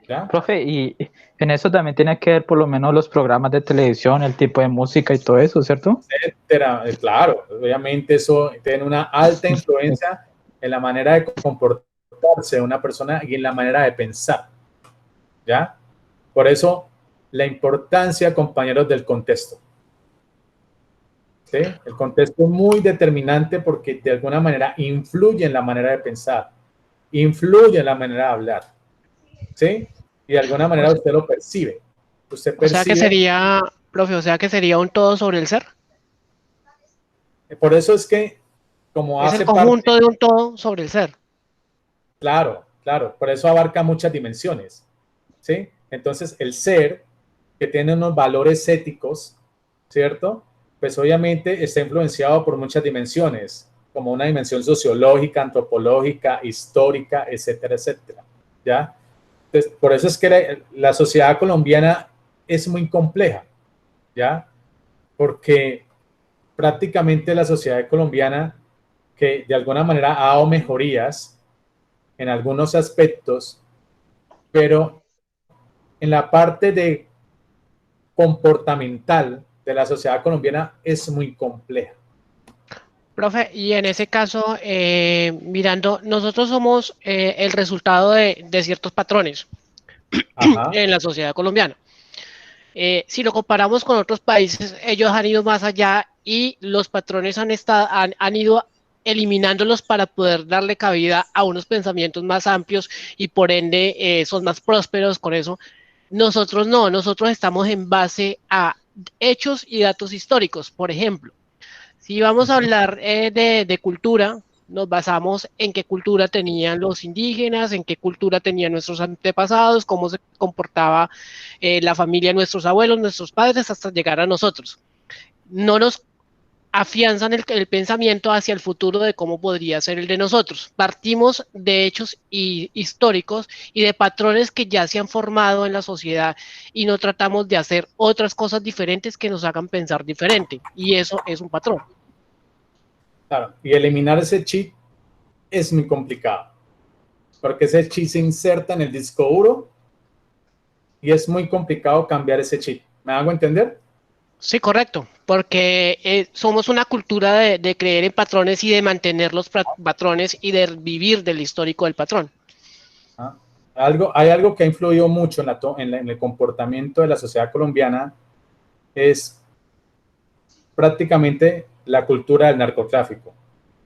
¿Ya? Profe, y en eso también tiene que ver por lo menos los programas de televisión, el tipo de música y todo eso, ¿cierto? Etcétera. Claro, obviamente eso tiene una alta influencia en la manera de comportarse de una persona y en la manera de pensar. ¿Ya? Por eso, la importancia, compañeros, del contexto. ¿Sí? El contexto es muy determinante porque de alguna manera influye en la manera de pensar, influye en la manera de hablar. ¿Sí? Y de alguna manera usted lo percibe. Usted O sea que percibe. sería, profe, o sea que sería un todo sobre el ser. Por eso es que, como Es el hace parte. conjunto de un todo sobre el ser. Claro, claro. Por eso abarca muchas dimensiones. ¿Sí? Entonces, el ser, que tiene unos valores éticos, ¿cierto? Pues obviamente está influenciado por muchas dimensiones, como una dimensión sociológica, antropológica, histórica, etcétera, etcétera. ¿Ya? Entonces, por eso es que la sociedad colombiana es muy compleja, ¿ya? Porque prácticamente la sociedad colombiana, que de alguna manera ha dado mejorías en algunos aspectos, pero en la parte de comportamental de la sociedad colombiana es muy compleja. Profe, y en ese caso, mirando, nosotros somos el resultado de ciertos patrones Ajá. en la sociedad colombiana. Si lo comparamos con otros países, ellos han ido más allá y los patrones han ido eliminándolos para poder darle cabida a unos pensamientos más amplios y por ende son más prósperos con eso. Nosotros no, nosotros estamos en base a hechos y datos históricos. Por ejemplo, si vamos a hablar de cultura, nos basamos en qué cultura tenían los indígenas, en qué cultura tenían nuestros antepasados, cómo se comportaba la familia de nuestros abuelos, nuestros padres, hasta llegar a nosotros. No nos afianzan el pensamiento hacia el futuro de cómo podría ser el de nosotros. Partimos de hechos históricos y de patrones que ya se han formado en la sociedad y no tratamos de hacer otras cosas diferentes que nos hagan pensar diferente. Y eso es un patrón. Claro, y eliminar ese chip es muy complicado, porque ese chip se inserta en el disco duro y es muy complicado cambiar ese chip. ¿Me hago entender? Sí, correcto, porque somos una cultura de creer en patrones y de mantener los patrones y de vivir del histórico del patrón. ¿Ah? Hay algo que ha influido mucho en el comportamiento de la sociedad colombiana, es prácticamente la cultura del narcotráfico.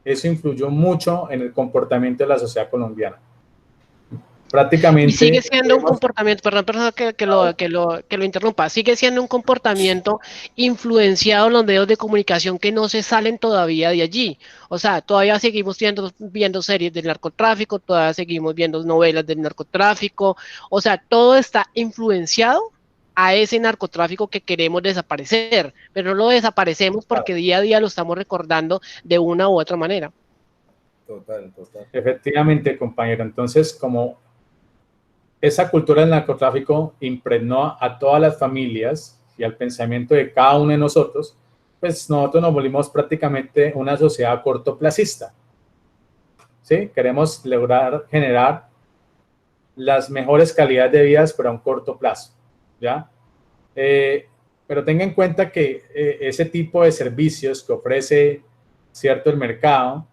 Eso influyó mucho en el comportamiento de la sociedad colombiana. Y sigue Prácticamente, siendo un comportamiento, perdón que lo interrumpa, sigue siendo un comportamiento influenciado en los medios de comunicación que no se salen todavía de allí. O sea, todavía seguimos viendo series del narcotráfico, todavía seguimos viendo novelas del narcotráfico. O sea, todo está influenciado a ese narcotráfico que queremos desaparecer, pero no lo desaparecemos porque día a día lo estamos recordando de una u otra manera. Total, total. efectivamente, compañero. Entonces, como esa cultura del narcotráfico impregnó a todas las familias y al pensamiento de cada uno de nosotros, pues nosotros nos volvimos prácticamente una sociedad cortoplacista. ¿Sí? Queremos lograr generar las mejores calidades de vida, pero a un corto plazo, ¿ya? Pero tenga en cuenta que ese tipo de servicios que ofrece cierto el mercado,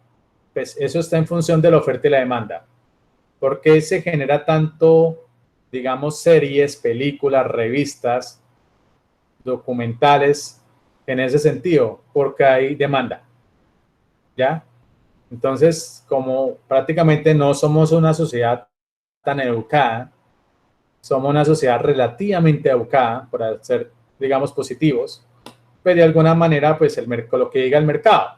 pues eso está en función de la oferta y la demanda. ¿Por qué se genera tanto, digamos, series, películas, revistas, documentales en ese sentido? Porque hay demanda, ¿ya? Entonces, como prácticamente no somos una sociedad tan educada, somos una sociedad relativamente educada, por ser, digamos, positivos, pues de alguna manera, pues lo que diga el mercado.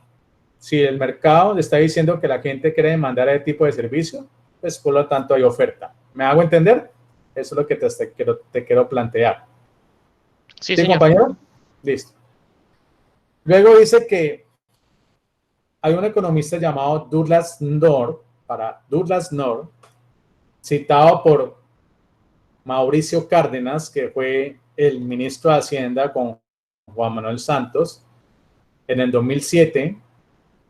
Si el mercado le está diciendo que la gente quiere demandar ese tipo de servicio, pues por lo tanto hay oferta. ¿Me hago entender? Eso es lo que te quiero plantear. Sí, ¿Sí, señor. compañero? Listo. Luego dice que hay un economista llamado Douglas North, citado por Mauricio Cárdenas, que fue el ministro de Hacienda con Juan Manuel Santos en el 2007.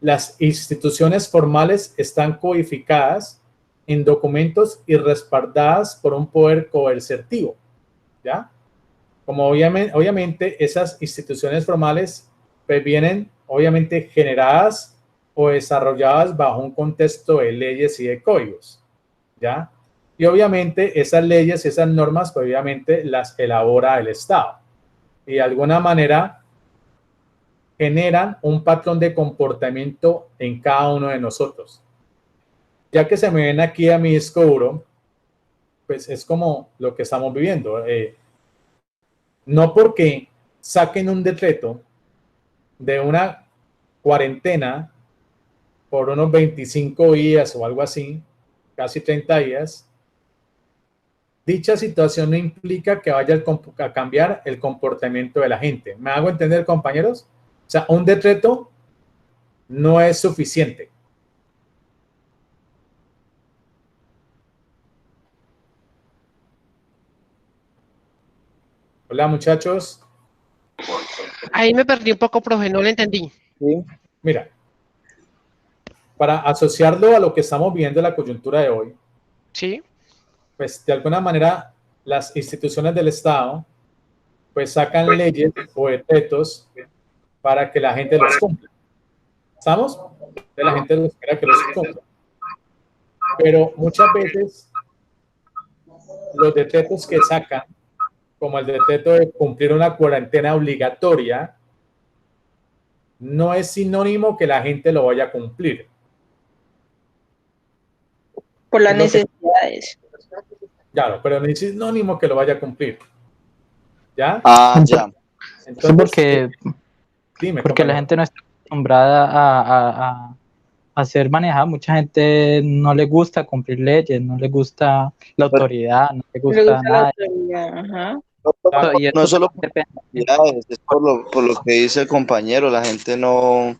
Las instituciones formales están codificadas en documentos y respaldadas por un poder coercitivo, ¿ya? Como obviamente esas instituciones formales pues vienen obviamente generadas o desarrolladas bajo un contexto de leyes y de códigos, ¿ya? Y obviamente esas leyes, esas normas, pues obviamente las elabora el Estado. Y de alguna manera generan un patrón de comportamiento en cada uno de nosotros. Ya que se me ven aquí a mi disco duro, pues es como lo que estamos viviendo. No porque saquen un decreto de una cuarentena por unos 25 días o algo así, casi 30 días, dicha situación no implica que vaya a cambiar el comportamiento de la gente. ¿Me hago entender, compañeros? O sea, un decreto no es suficiente. Hola, muchachos. Ahí me perdí un poco, profe, no lo entendí. Sí. Mira, para asociarlo a lo que estamos viendo en la coyuntura de hoy, Sí. pues de alguna manera las instituciones del Estado pues sacan leyes o decretos para que la gente los cumpla. ¿Estamos? De la gente espera que los cumpla. Pero muchas veces los decretos que sacan, como el decreto de cumplir una cuarentena obligatoria, no es sinónimo que la gente lo vaya a cumplir. Por las Es lo que- necesidades. Claro, pero no es sinónimo que lo vaya a cumplir. ¿Ya? Ah, ya. Sí, Entonces, porque dime, porque la compañero. gente no está acostumbrada a ser manejada. Mucha gente no le gusta cumplir leyes, no le gusta la autoridad, no le Le gusta gusta la nada. autoridad, ajá. Y No eso es solo por depende. actividades, es por lo que dice el compañero, la gente no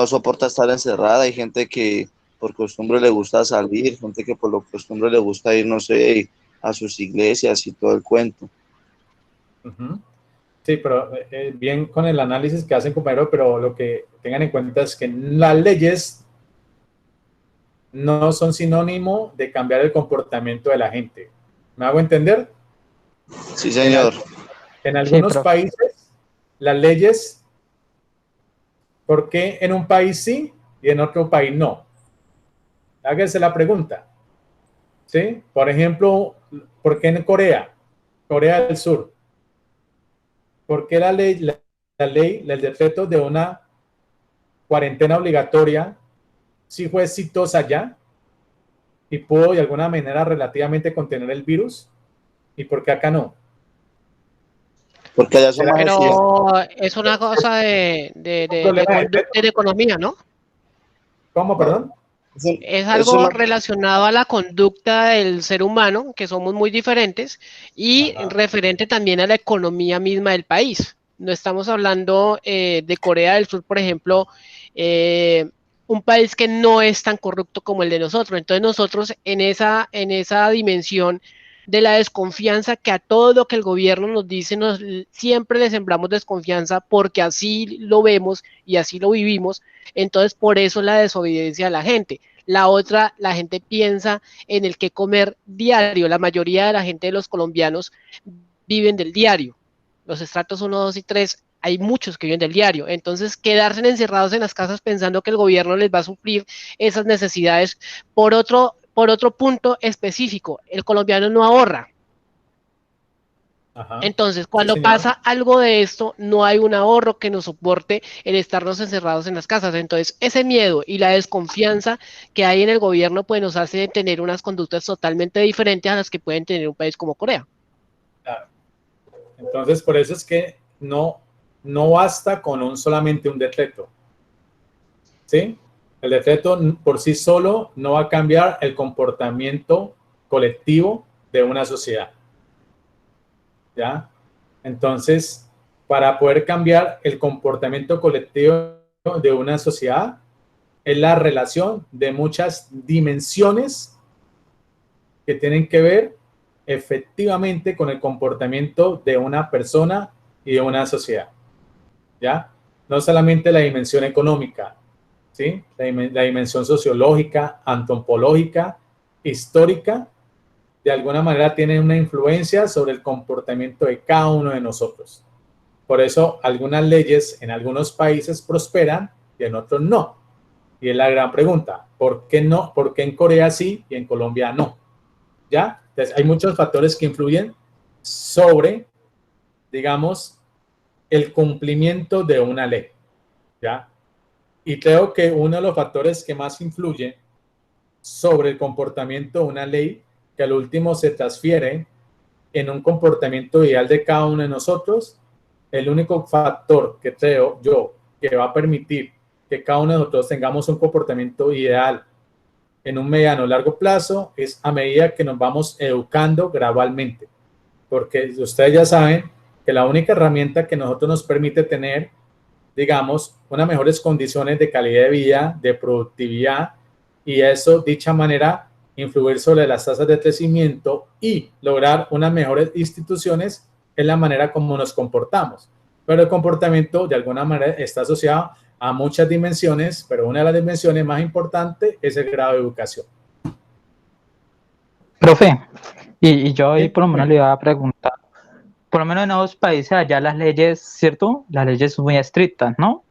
soporta estar encerrada, hay gente que por costumbre le gusta salir, gente que por lo costumbre le gusta ir, no sé, a sus iglesias y todo el cuento. Ujú. Sí, pero bien con el análisis que hacen, compañero, pero lo que tengan en cuenta es que las leyes no son sinónimo de cambiar el comportamiento de la gente. ¿Me hago entender? Sí, En, señor. en Sí, algunos pero países, las leyes, ¿por qué en un país sí y en otro país no? Hágase la pregunta. ¿Sí? Por ejemplo, ¿por qué en Corea? Corea del Sur. ¿Por qué el decreto de una cuarentena obligatoria sí fue exitosa allá y pudo de alguna manera relativamente contener el virus? ¿Y por qué acá no? Porque allá son ¿Será más exigentes. Pero es una cosa un problema de conducta y de economía, ¿no? ¿Cómo, No, perdón? Es eso es algo más, relacionado a la conducta del ser humano, que somos muy diferentes, y Ajá. referente también a la economía misma del país. No estamos hablando de Corea del Sur, por ejemplo, un país que no es tan corrupto como el de nosotros. Entonces nosotros en esa dimensión de la desconfianza que a todo lo que el gobierno nos dice, siempre le sembramos desconfianza porque así lo vemos y así lo vivimos. Entonces por eso la desobediencia a la gente. La otra, la gente piensa en el que comer diario. La mayoría de la gente de los colombianos viven del diario. los estratos 1, 2 y 3, hay muchos que viven del diario. Entonces, quedarse encerrados en las casas pensando que el gobierno les va a suplir esas necesidades. Por otro punto específico, el colombiano no ahorra. Ajá. Entonces, Sí, cuando señor. pasa algo de esto, no hay un ahorro que nos soporte el estarnos encerrados en las casas. Entonces, ese miedo y la desconfianza que hay en el gobierno, pues nos hace tener unas conductas totalmente diferentes a las que pueden tener un país como Corea. Claro. Entonces, por eso es que no basta con solamente un decreto. ¿Sí? El decreto por sí solo no va a cambiar el comportamiento colectivo de una sociedad. ¿Ya? Entonces, para poder cambiar el comportamiento colectivo de una sociedad, es la relación de muchas dimensiones que tienen que ver efectivamente con el comportamiento de una persona y de una sociedad. ¿Ya? No solamente la dimensión económica, ¿sí? La dimensión sociológica, antropológica, histórica, de alguna manera tiene una influencia sobre el comportamiento de cada uno de nosotros. Por eso algunas leyes en algunos países prosperan y en otros no. Y es la gran pregunta, ¿por qué no? ¿Por qué en Corea sí y en Colombia no? ¿Ya? Entonces, hay muchos factores que influyen sobre, digamos, el cumplimiento de una ley. ¿Ya? Y creo que uno de los factores que más influye sobre el comportamiento de una ley, que al último se transfiere en un comportamiento ideal de cada uno de nosotros, el único factor que creo yo que va a permitir que cada uno de nosotros tengamos un comportamiento ideal en un mediano o largo plazo es a medida que nos vamos educando gradualmente. Porque ustedes ya saben que la única herramienta que nosotros nos permite tener, digamos, unas mejores condiciones de calidad de vida, de productividad, y eso, dicha manera, influir sobre las tasas de crecimiento y lograr unas mejores instituciones es la manera como nos comportamos. Pero el comportamiento, de alguna manera, está asociado a muchas dimensiones, pero una de las dimensiones más importantes es el grado de educación. Profe, y yo ahí ¿Sí? por lo menos le iba a preguntar, por lo menos en otros países allá las leyes, ¿cierto? Las leyes son muy estrictas, ¿no?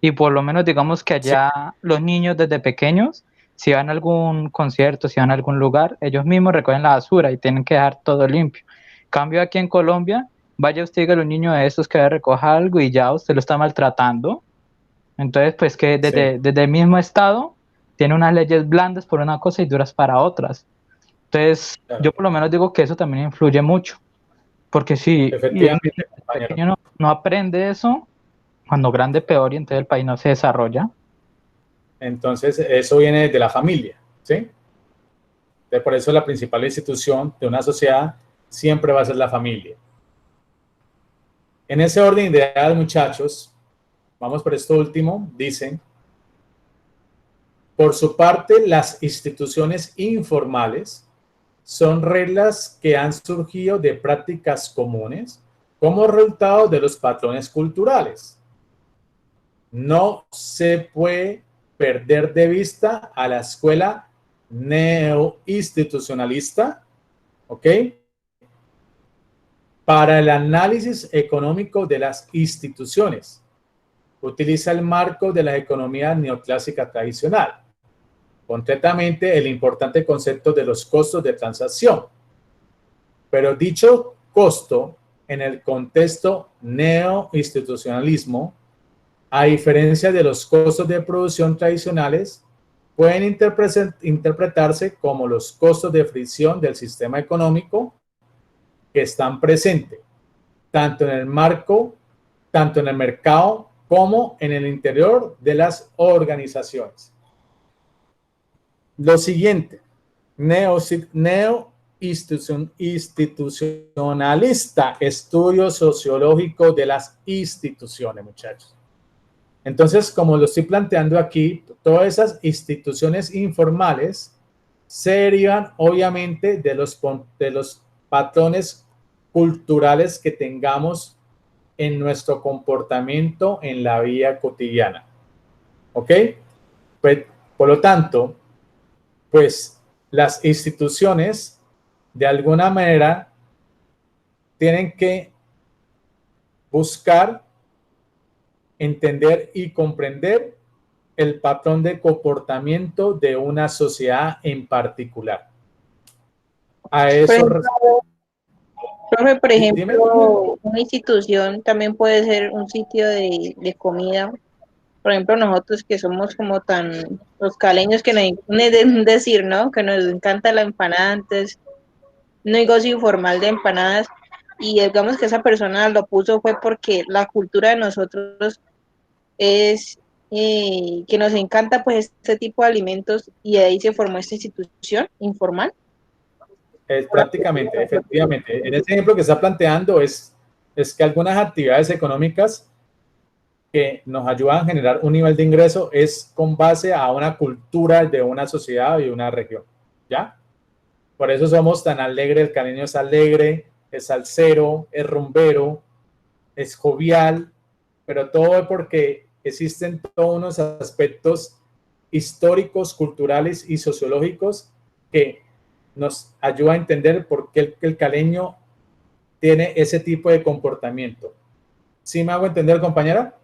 Y por lo menos digamos que Sí. allá los niños desde pequeños, si van a algún concierto, si van a algún lugar, ellos mismos recogen la basura y tienen que dejar todo limpio. Cambio aquí en Colombia, vaya usted y diga a los niños de esos que recoja algo y ya usted lo está maltratando. Entonces, pues que desde el mismo estado tiene unas leyes blandas por una cosa y duras para otras. Entonces, Claro. yo por lo menos digo que eso también influye mucho, porque si el Efectivamente, compañero. pequeño no aprende eso, cuando grande peor y entonces el país no se desarrolla. Entonces, eso viene de la familia, ¿sí? Por eso la principal institución de una sociedad siempre va a ser la familia. En ese orden ideal, muchachos, vamos por esto último, dicen, por su parte, las instituciones informales son reglas que han surgido de prácticas comunes como resultado de los patrones culturales. No se puede perder de vista a la escuela neoinstitucionalista, ¿ok? Para el análisis económico de las instituciones. Utiliza el marco de la economía neoclásica tradicional, concretamente el importante concepto de los costos de transacción. Pero dicho costo, en el contexto neoinstitucionalismo, a diferencia de los costos de producción tradicionales, pueden interpretarse como los costos de fricción del sistema económico que están presentes, tanto en el mercado como en el interior de las organizaciones. Lo siguiente, neoinstitucionalista, estudio sociológico de las instituciones, muchachos. Entonces, como lo estoy planteando aquí, todas esas instituciones informales se derivan obviamente de los patrones culturales que tengamos en nuestro comportamiento en la vida cotidiana. ¿Ok? Pues, por lo tanto, pues las instituciones de alguna manera tienen que buscar, entender y comprender el patrón de comportamiento de una sociedad en particular. A eso... Profe, por Dime. ejemplo, una institución también puede ser un sitio de comida. Por ejemplo, nosotros que somos como tan los caleños que nos decir, ¿no? Que nos encanta la empanada, entonces un negocio informal de empanadas y digamos que esa persona lo puso fue porque la cultura de nosotros es que nos encanta pues este tipo de alimentos y de ahí se formó esta institución informal. Prácticamente, efectivamente. En ese ejemplo que está planteando es que algunas actividades económicas que nos ayudan a generar un nivel de ingreso es con base a una cultura de una sociedad y una región, ¿ya? Por eso somos tan alegres, el caleño es alegre, es salsero, es rumbero, es jovial, pero todo es porque existen todos unos aspectos históricos, culturales y sociológicos que nos ayuda a entender por qué el caleño tiene ese tipo de comportamiento. ¿Sí me hago entender, compañera?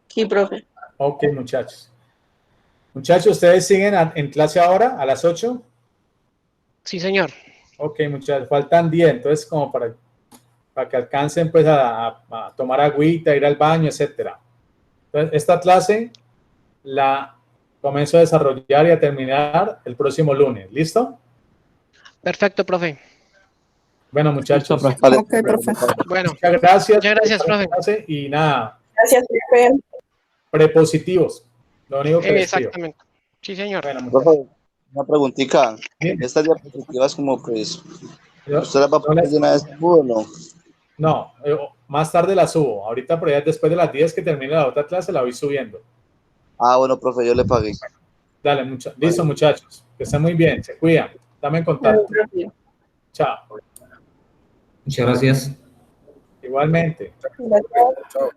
Sí, profe. Ok, muchachos. Muchachos, ¿ustedes siguen en clase ahora a las 8? Sí, señor. Ok, muchachos, faltan 10, entonces como para que alcancen pues a tomar agüita, ir al baño, etcétera. Entonces, esta clase la comienzo a desarrollar y a terminar el próximo lunes. ¿Listo? Perfecto, profe. Bueno, muchachos. Listo, Vale. Ok, profe. Bueno, Muchas gracias. muchas gracias, profe. Clase y nada, Gracias, profe. prepositivos. Lo único que les pido. Exactamente. Sí, señor. Bueno, muchachos. Profe, una preguntita. Bien. Estas diapositivas como pues, Yo- ¿usted las va a no poner les- de una vez o no? No, más tarde la subo. Ahorita, por allá después de las 10 que termine la otra clase, la voy subiendo. Ah, bueno, profe, yo le pagué. Dale, listo, muchachos. Que estén muy bien. Se cuidan. Dame en contacto. Profe. Chao. Muchas gracias. Igualmente. Gracias. Chao.